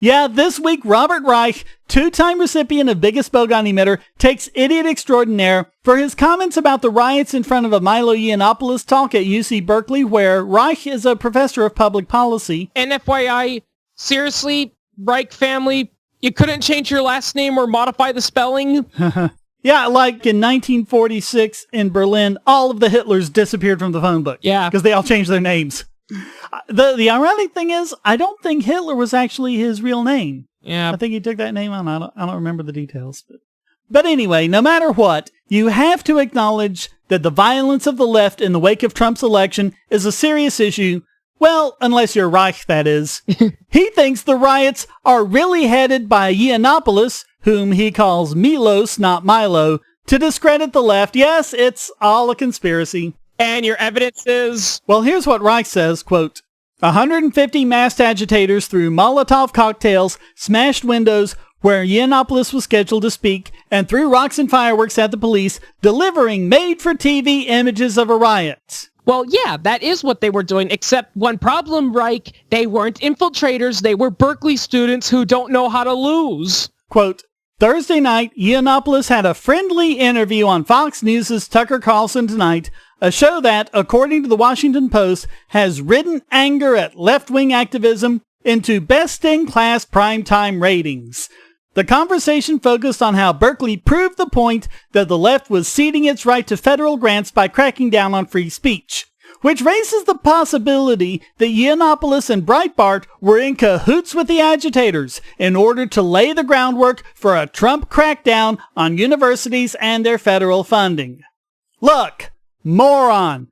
Yeah, this week, Robert Reich, two-time recipient of Biggest Bogon Emitter, takes idiot extraordinaire for his comments about the riots in front of a Milo Yiannopoulos talk at UC Berkeley, where Reich is a professor of public policy. And FYI, seriously, Reich family, you couldn't change your last name or modify the spelling? Yeah, like in 1946 in Berlin, all of the Hitlers disappeared from the phone book. Yeah. Because they all changed their names. The ironic thing is, I don't think Hitler was actually his real name. Yeah. I think he took that name on. I don't remember the details. But anyway, no matter what, you have to acknowledge that the violence of the left in the wake of Trump's election is a serious issue. Well, unless you're Reich, that is. He thinks the riots are really headed by Yiannopoulos, whom he calls Milos, not Milo, to discredit the left. Yes, it's all a conspiracy. And your evidence is? Well, here's what Reich says, quote, 150 masked agitators threw Molotov cocktails, smashed windows where Yiannopoulos was scheduled to speak, and threw rocks and fireworks at the police, delivering made-for-TV images of a riot. Well, yeah, that is what they were doing, except one problem, Reich. They weren't infiltrators. They were Berkeley students who don't know how to lose. Quote, Thursday night, Yiannopoulos had a friendly interview on Fox News' Tucker Carlson Tonight, a show that, according to the Washington Post, has ridden anger at left-wing activism into best-in-class primetime ratings. The conversation focused on how Berkeley proved the point that the left was ceding its right to federal grants by cracking down on free speech, which raises the possibility that Yiannopoulos and Breitbart were in cahoots with the agitators in order to lay the groundwork for a Trump crackdown on universities and their federal funding. Look, moron,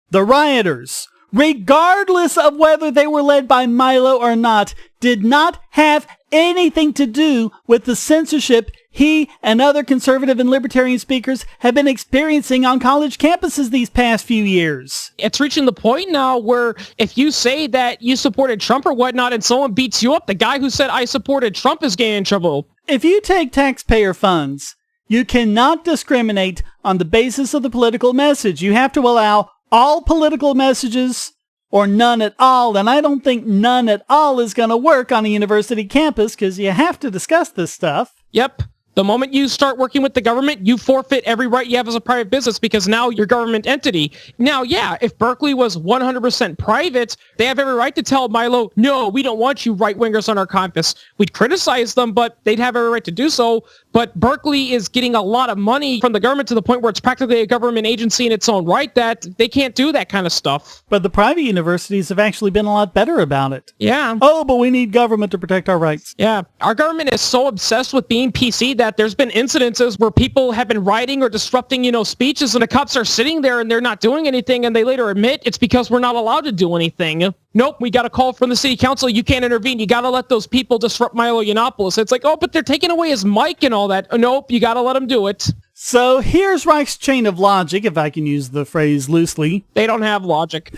the rioters, regardless of whether they were led by Milo or not, did not have anything to do with the censorship he and other conservative and libertarian speakers have been experiencing on college campuses these past few years. It's reaching the point now where if you say that you supported Trump or whatnot and someone beats you up, the guy who said I supported Trump is getting in trouble. If you take taxpayer funds, you cannot discriminate on the basis of the political message. You have to allow all political messages or none at all, and I don't think none at all is going to work on a university campus because you have to discuss this stuff. Yep. The moment you start working with the government, you forfeit every right you have as a private business because now you're a government entity. Now, yeah, if Berkeley was 100% private, they have every right to tell Milo, no, we don't want you right-wingers on our campus. We'd criticize them, but they'd have every right to do so. But Berkeley is getting a lot of money from the government to the point where it's practically a government agency in its own right that they can't do that kind of stuff. But the private universities have actually been a lot better about it. Yeah. Oh, but we need government to protect our rights. Yeah. Our government is so obsessed with being PC that there's been incidences where people have been rioting or disrupting, speeches, and the cops are sitting there and they're not doing anything, and they later admit it's because we're not allowed to do anything. Nope, we got a call from the city council. You can't intervene. You got to let those people disrupt Milo Yiannopoulos. It's like, oh, but they're taking away his mic and all that. Nope, you got to let them do it. So here's Reich's chain of logic, if I can use the phrase loosely. They don't have logic.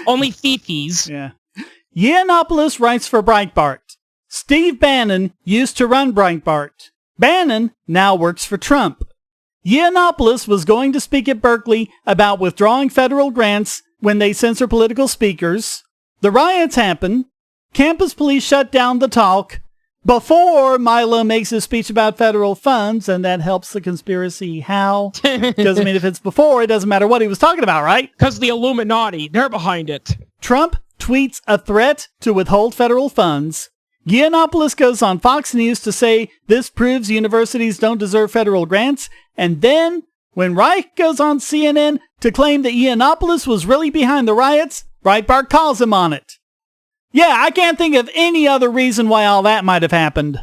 Only fifis. Yeah. Yiannopoulos writes for Breitbart. Steve Bannon used to run Breitbart. Bannon now works for Trump. Yiannopoulos was going to speak at Berkeley about withdrawing federal grants when they censor political speakers. The riots happen. Campus police shut down the talk before Milo makes his speech about federal funds, and that helps the conspiracy. How? Because, if it's before, it doesn't matter what he was talking about, right? Because the Illuminati, they're behind it. Trump tweets a threat to withhold federal funds. Yiannopoulos goes on Fox News to say this proves universities don't deserve federal grants. And then, when Reich goes on CNN to claim that Yiannopoulos was really behind the riots, Breitbart calls him on it. Yeah, I can't think of any other reason why all that might have happened.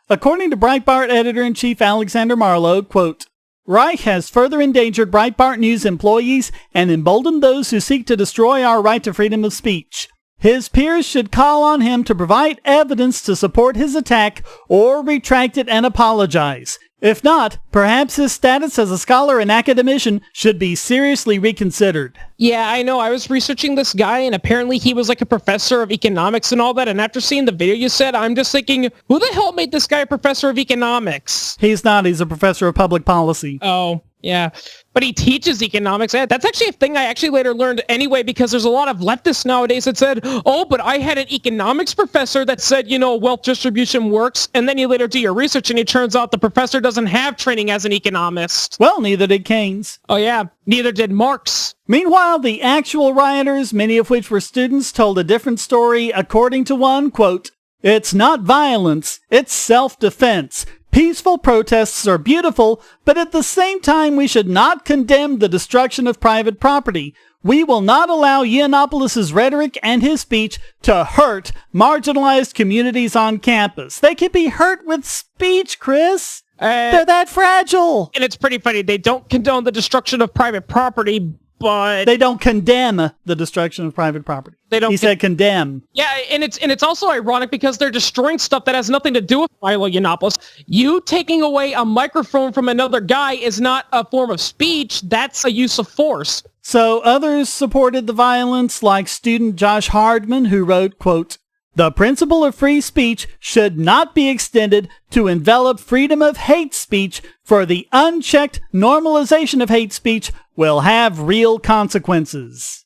According to Breitbart editor-in-chief Alexander Marlow, quote, Reich has further endangered Breitbart News employees and emboldened those who seek to destroy our right to freedom of speech. His peers should call on him to provide evidence to support his attack or retract it and apologize. If not, perhaps his status as a scholar and academician should be seriously reconsidered. Yeah, I know. I was researching this guy, and apparently he was like a professor of economics and all that, and after seeing the video you said, I'm just thinking, who the hell made this guy a professor of economics? He's not. He's a professor of public policy. Oh. Yeah, but he teaches economics. That's actually a thing I actually later learned anyway, because there's a lot of leftists nowadays that said, oh, but I had an economics professor that said, wealth distribution works. And then you later do your research and it turns out the professor doesn't have training as an economist. Well, neither did Keynes. Oh, yeah. Neither did Marx. Meanwhile, the actual rioters, many of which were students, told a different story. According to one, quote, "It's not violence, it's self-defense. Peaceful protests are beautiful, but at the same time we should not condemn the destruction of private property. We will not allow Yiannopoulos' rhetoric and his speech to hurt marginalized communities on campus." They can be hurt with speech, Chris. They're that fragile. And it's pretty funny. They don't condone the destruction of private property, but they don't condemn the destruction of private property. He said condemn. Yeah, and it's also ironic because they're destroying stuff that has nothing to do with Milo Yiannopoulos. You taking away a microphone from another guy is not a form of speech. That's a use of force. So others supported the violence, like student Josh Hardman, who wrote, quote, "The principle of free speech should not be extended to envelop freedom of hate speech, for the unchecked normalization of hate speech will have real consequences."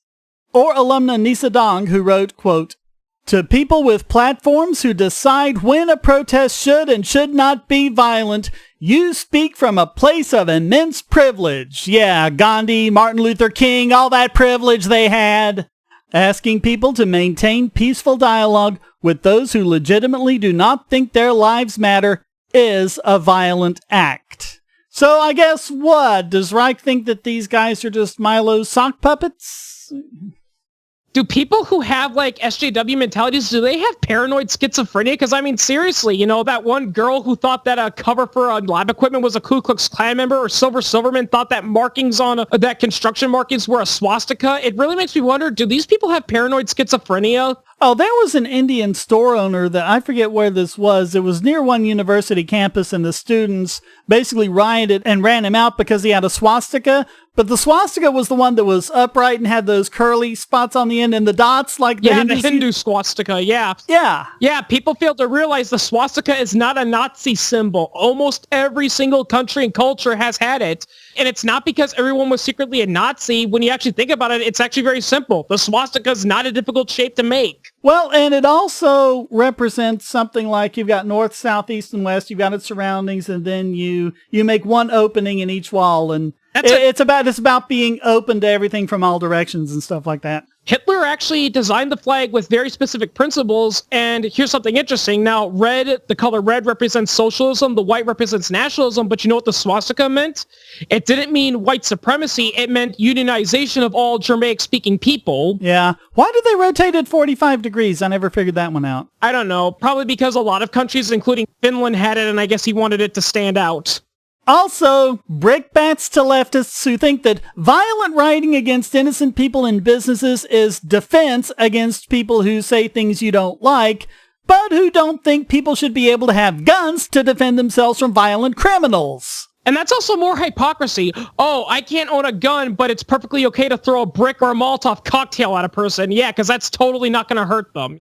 Or alumna Nisa Dong, who wrote, quote, "To people with platforms who decide when a protest should and should not be violent, you speak from a place of immense privilege." Yeah, Gandhi, Martin Luther King, all that privilege they had. Asking people to maintain peaceful dialogue with those who legitimately do not think their lives matter is a violent act. So I guess what? Does Reich think that these guys are just Milo's sock puppets? Do people who have like SJW mentalities, do they have paranoid schizophrenia? Because I mean, seriously, that one girl who thought that a cover for lab equipment was a Ku Klux Klan member, or Silver Silverman thought that markings on that construction markings were a swastika. It really makes me wonder, do these people have paranoid schizophrenia? Oh, there was an Indian store owner that I forget where this was. It was near one university campus, and the students basically rioted and ran him out because he had a swastika. But the swastika was the one that was upright and had those curly spots on the end and the dots like the Hindu swastika, yeah. Yeah. Yeah, people fail to realize the swastika is not a Nazi symbol. Almost every single country and culture has had it. And it's not because everyone was secretly a Nazi. When you actually think about it, it's actually very simple. The swastika is not a difficult shape to make. Well, and it also represents something like you've got north, south, east, and west. You've got its surroundings, and then you make one opening in each wall, and it's about being open to everything from all directions and stuff like that. Hitler actually designed the flag with very specific principles, and here's something interesting. Now, the color red represents socialism, the white represents nationalism, but you know what the swastika meant? It didn't mean white supremacy, it meant unionization of all Germanic-speaking people. Yeah. Why did they rotate at 45 degrees? I never figured that one out. I don't know. Probably because a lot of countries, including Finland, had it, and I guess he wanted it to stand out. Also, brickbats to leftists who think that violent rioting against innocent people and businesses is defense against people who say things you don't like, but who don't think people should be able to have guns to defend themselves from violent criminals. And that's also more hypocrisy. Oh, I can't own a gun, but it's perfectly okay to throw a brick or a Molotov cocktail at a person. Yeah, because that's totally not going to hurt them.